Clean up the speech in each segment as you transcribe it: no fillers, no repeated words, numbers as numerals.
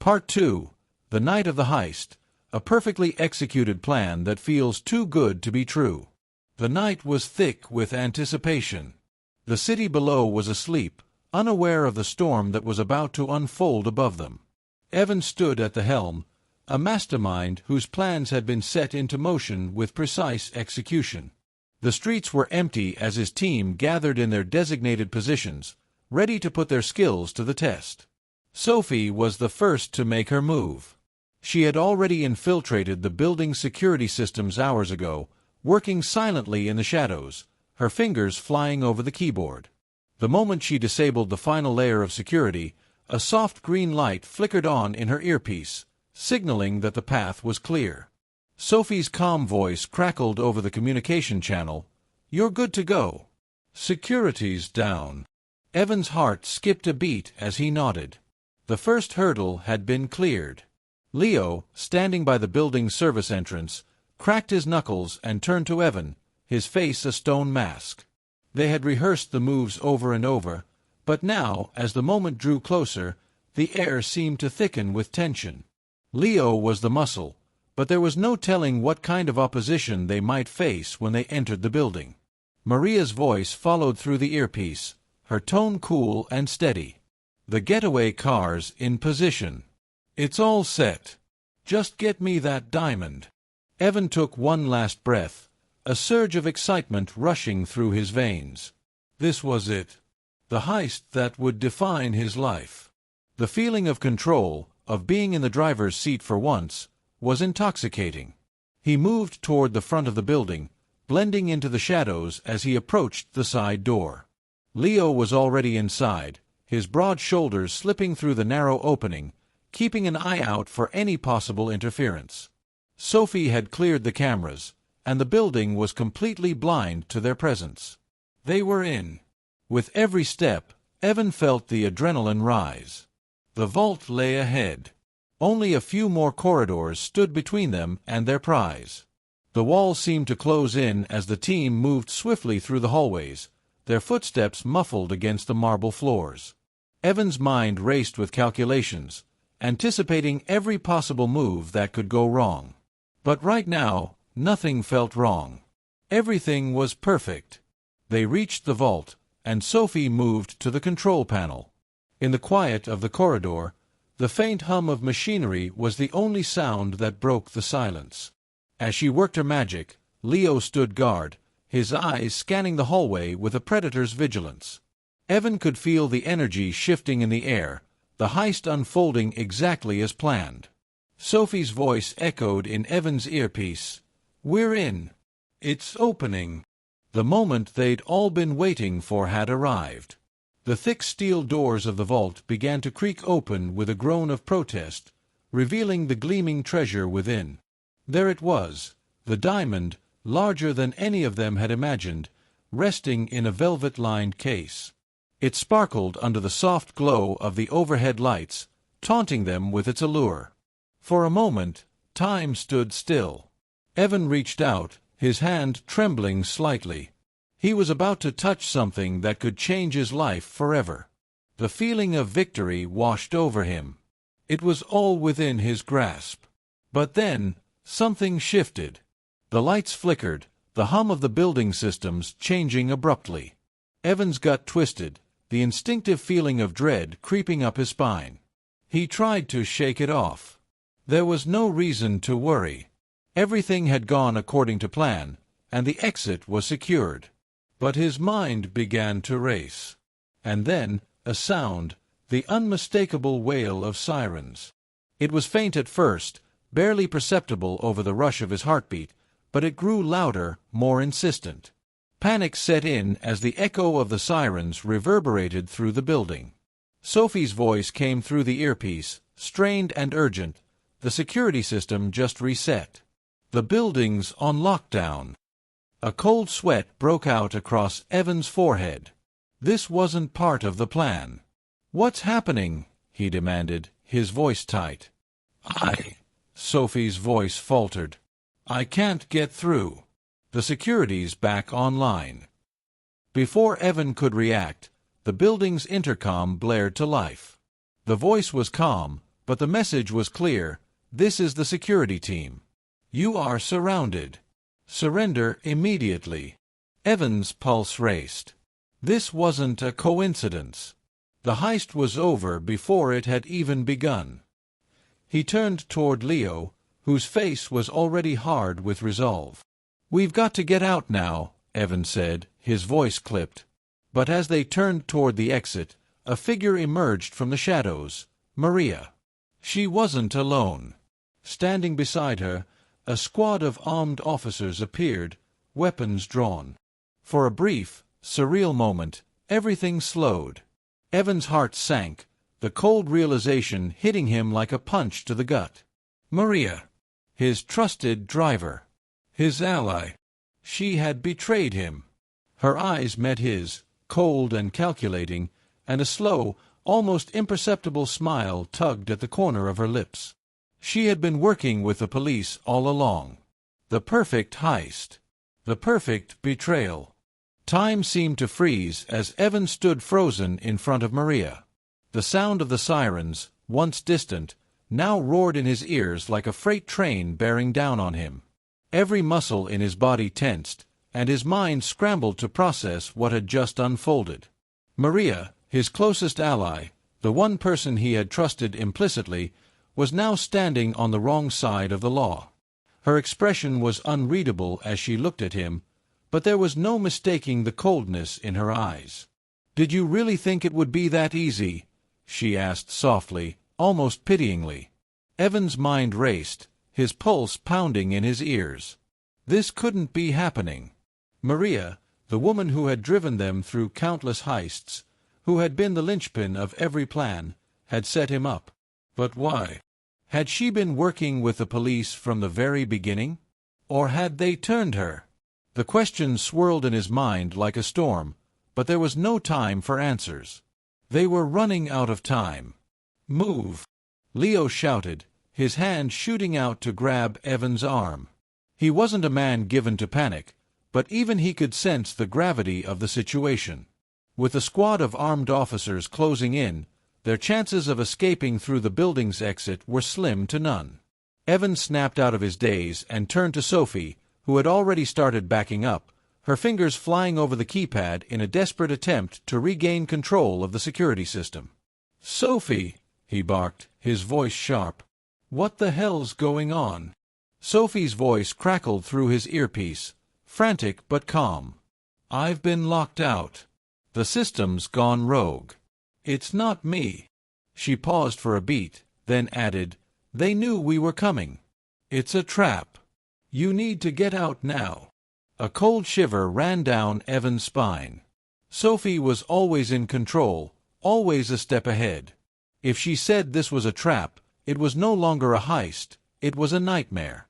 Part 2. The Night of the Heist. A perfectly executed plan that feels too good to be true. The night was thick with anticipation. The city below was asleep, unaware of the storm that was about to unfold above them. Evan stood at the helm, a mastermind whose plans had been set into motion with precise execution. The streets were empty as his team gathered in their designated positions, ready to put their skills to the test. Sophie was the first to make her move. She had already infiltrated the building's security systems hours ago, working silently in the shadows, her fingers flying over the keyboard. The moment she disabled the final layer of security, a soft green light flickered on in her earpiece, signaling that the path was clear. Sophie's calm voice crackled over the communication channel. "You're good to go. Security's down." Evan's heart skipped a beat as he nodded. The first hurdle had been cleared. Leo, standing by the building's service entrance, cracked his knuckles and turned to Evan, his face a stone mask. They had rehearsed the moves over and over, but now, as the moment drew closer, the air seemed to thicken with tension. Leo was the muscle, but there was no telling what kind of opposition they might face when they entered the building. Maria's voice followed through the earpiece, her tone cool and steady. "The getaway car's in position. It's all set. Just get me that diamond." Evan took one last breath, a surge of excitement rushing through his veins. This was it. The heist that would define his life. The feeling of control, of being in the driver's seat for once, was intoxicating. He moved toward the front of the building, blending into the shadows as he approached the side door. Leo was already inside, his broad shoulders slipping through the narrow opening, keeping an eye out for any possible interference. Sophie had cleared the cameras, and the building was completely blind to their presence. They were in. With every step, Evan felt the adrenaline rise. The vault lay ahead. Only a few more corridors stood between them and their prize. The walls seemed to close in as the team moved swiftly through the hallways, their footsteps muffled against the marble floors. Evan's mind raced with calculations, anticipating every possible move that could go wrong. But right now, nothing felt wrong. Everything was perfect. They reached the vault, and Sophie moved to the control panel. In the quiet of the corridor, the faint hum of machinery was the only sound that broke the silence. As she worked her magic, Leo stood guard, his eyes scanning the hallway with a predator's vigilance. Evan could feel the energy shifting in the air, the heist unfolding exactly as planned. Sophie's voice echoed in Evan's earpiece. "We're in. It's opening." The moment they'd all been waiting for had arrived. The thick steel doors of the vault began to creak open with a groan of protest, revealing the gleaming treasure within. There it was, the diamond, larger than any of them had imagined, resting in a velvet-lined case. It sparkled under the soft glow of the overhead lights, taunting them with its allure. For a moment, time stood still. Evan reached out, his hand trembling slightly. He was about to touch something that could change his life forever. The feeling of victory washed over him. It was all within his grasp. But then, something shifted. The lights flickered, the hum of the building systems changing abruptly. Evan's gut twisted, the instinctive feeling of dread creeping up his spine. He tried to shake it off. There was no reason to worry. Everything had gone according to plan, and the exit was secured. But his mind began to race. And then, a sound, the unmistakable wail of sirens. It was faint at first, barely perceptible over the rush of his heartbeat, but it grew louder, more insistent. Panic set in as the echo of the sirens reverberated through the building. Sophie's voice came through the earpiece, strained and urgent. The security system just reset. The building's on lockdown. A cold sweat broke out across Evan's forehead. This wasn't part of the plan. "What's happening?" he demanded, his voice tight. Sophie's voice faltered. "I can't get through. The security's back online." Before Evan could react, the building's intercom blared to life. The voice was calm, But the message was clear: this is the security team. You are surrounded. Surrender immediately. Evan's pulse raced. This wasn't a coincidence. The heist was over before it had even begun. He turned toward Leo, whose face was already hard with resolve. "We've got to get out now," Evan said, his voice clipped. But as they turned toward the exit, a figure emerged from the shadows: Maria. She wasn't alone. Standing beside her, a squad of armed officers appeared, weapons drawn. For a brief, surreal moment, everything slowed. Evan's heart sank, the cold realization hitting him like a punch to the gut. Maria. His trusted driver. His ally. She had betrayed him. Her eyes met his, cold and calculating, and a slow, almost imperceptible smile tugged at the corner of her lips. She had been working with the police all along. The perfect heist. The perfect betrayal. Time seemed to freeze as Evan stood frozen in front of Maria. The sound of the sirens, once distant, now roared in his ears like a freight train bearing down on him. Every muscle in his body tensed, and his mind scrambled to process what had just unfolded. Maria, his closest ally, the one person he had trusted implicitly, was now standing on the wrong side of the law. Her expression was unreadable as she looked at him, but there was no mistaking the coldness in her eyes. "Did you really think it would be that easy?" she asked softly, almost pityingly. Evan's mind raced, his pulse pounding in his ears. This couldn't be happening. Maria, the woman who had driven them through countless heists, who had been the linchpin of every plan, had set him up. But why? Had she been working with the police from the very beginning? Or had they turned her? The question swirled in his mind like a storm, but there was no time for answers. They were running out of time. "Move!" Leo shouted, his hand shooting out to grab Evan's arm. He wasn't a man given to panic, but even he could sense the gravity of the situation. With a squad of armed officers closing in, their chances of escaping through the building's exit were slim to none. Evan snapped out of his daze and turned to Sophie, who had already started backing up, her fingers flying over the keypad in a desperate attempt to regain control of the security system. "Sophie!" he barked, his voice sharp. "What the hell's going on?" Sophie's voice crackled through his earpiece, frantic but calm. "I've been locked out. The system's gone rogue. It's not me." She paused for a beat, then added, "They knew we were coming. It's a trap. You need to get out now." A cold shiver ran down Evan's spine. Sophie was always in control, always a step ahead. If she said this was a trap, it was no longer a heist, it was a nightmare.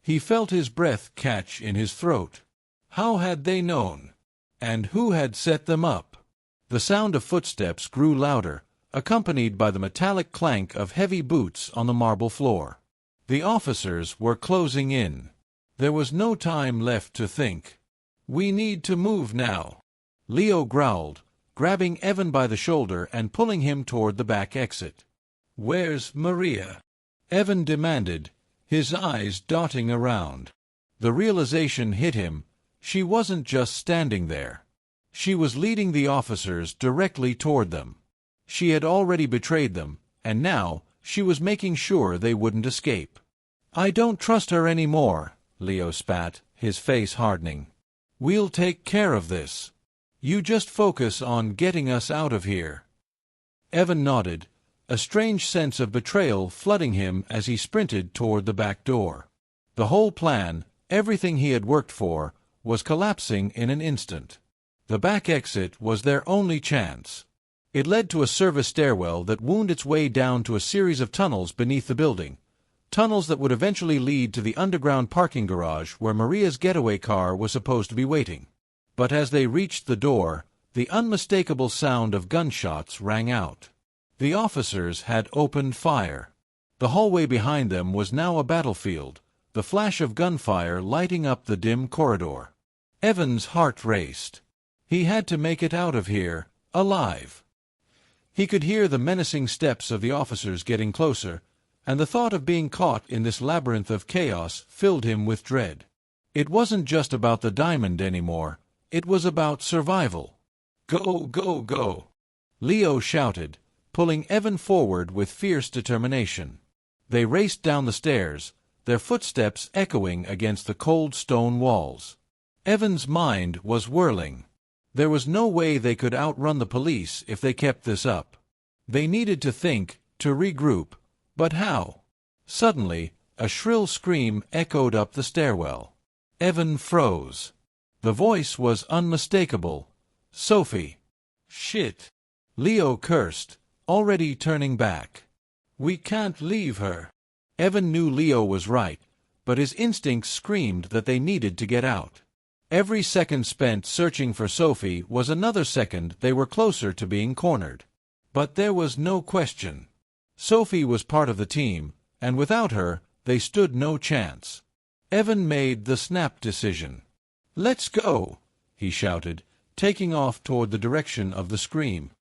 He felt his breath catch in his throat. How had they known? And who had set them up? The sound of footsteps grew louder, accompanied by the metallic clank of heavy boots on the marble floor. The officers were closing in. There was no time left to think. "We need to move now," Leo growled, grabbing Evan by the shoulder and pulling him toward the back exit. "Where's Maria?" Evan demanded, his eyes darting around. The realization hit him: she wasn't just standing there. She was leading the officers directly toward them. She had already betrayed them, and now she was making sure they wouldn't escape. "I don't trust her anymore," Leo spat, his face hardening. "We'll take care of this. You just focus on getting us out of here." Evan nodded, a strange sense of betrayal flooding him as he sprinted toward the back door. The whole plan, everything he had worked for, was collapsing in an instant. The back exit was their only chance. It led to a service stairwell that wound its way down to a series of tunnels beneath the building. Tunnels that would eventually lead to the underground parking garage where Maria's getaway car was supposed to be waiting. But as they reached the door, the unmistakable sound of gunshots rang out. The officers had opened fire. The hallway behind them was now a battlefield, the flash of gunfire lighting up the dim corridor. Evan's heart raced. He had to make it out of here, alive. He could hear the menacing steps of the officers getting closer, and the thought of being caught in this labyrinth of chaos filled him with dread. It wasn't just about the diamond anymore, it was about survival. "Go, go, go!" Leo shouted, pulling Evan forward with fierce determination. They raced down the stairs, their footsteps echoing against the cold stone walls. Evan's mind was whirling. There was no way they could outrun the police if they kept this up. They needed to think, to regroup, but how? Suddenly, a shrill scream echoed up the stairwell. Evan froze. The voice was unmistakable. "Sophie!" "Shit!" Leo cursed, already turning back. "We can't leave her." Evan knew Leo was right, but his instincts screamed that they needed to get out. Every second spent searching for Sophie was another second they were closer to being cornered. But there was no question. Sophie was part of the team, and without her, they stood no chance. Evan made the snap decision. "Let's go!" he shouted, taking off toward the direction of the scream.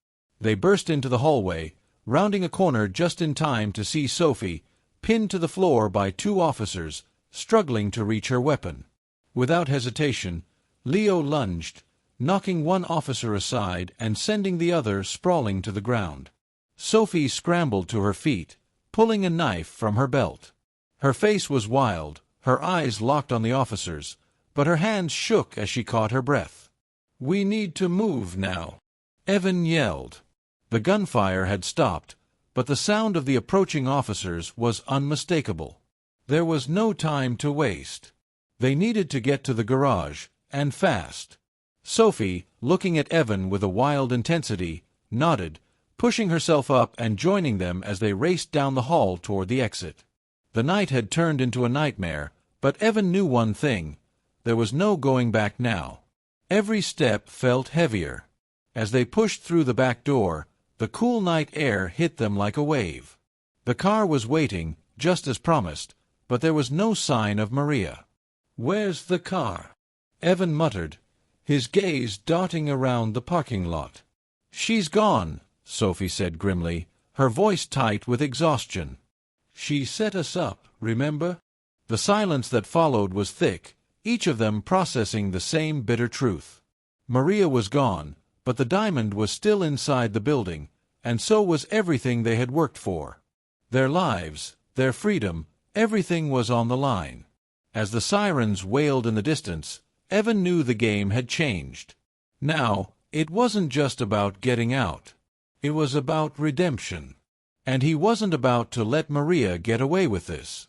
They burst into the hallway, rounding a corner just in time to see Sophie, pinned to the floor by two officers, struggling to reach her weapon. Without hesitation, Leo lunged, knocking one officer aside and sending the other sprawling to the ground. Sophie scrambled to her feet, pulling a knife from her belt. Her face was wild, her eyes locked on the officers, but her hands shook as she caught her breath. "We need to move now," Evan yelled. The gunfire had stopped, but the sound of the approaching officers was unmistakable. There was no time to waste. They needed to get to the garage, and fast. Sophie, looking at Evan with a wild intensity, nodded, pushing herself up and joining them as they raced down the hall toward the exit. The night had turned into a nightmare, but Evan knew one thing: there was no going back now. Every step felt heavier. As they pushed through the back door, the cool night air hit them like a wave. The car was waiting, just as promised, but there was no sign of Maria. "Where's the car?" Evan muttered, his gaze darting around the parking lot. "She's gone," Sophie said grimly, her voice tight with exhaustion. "She set us up, remember?" The silence that followed was thick, each of them processing the same bitter truth. Maria was gone, but the diamond was still inside the building, and so was everything they had worked for. Their lives, their freedom, everything was on the line. As the sirens wailed in the distance, Evan knew the game had changed. Now, it wasn't just about getting out. It was about redemption. And he wasn't about to let Maria get away with this.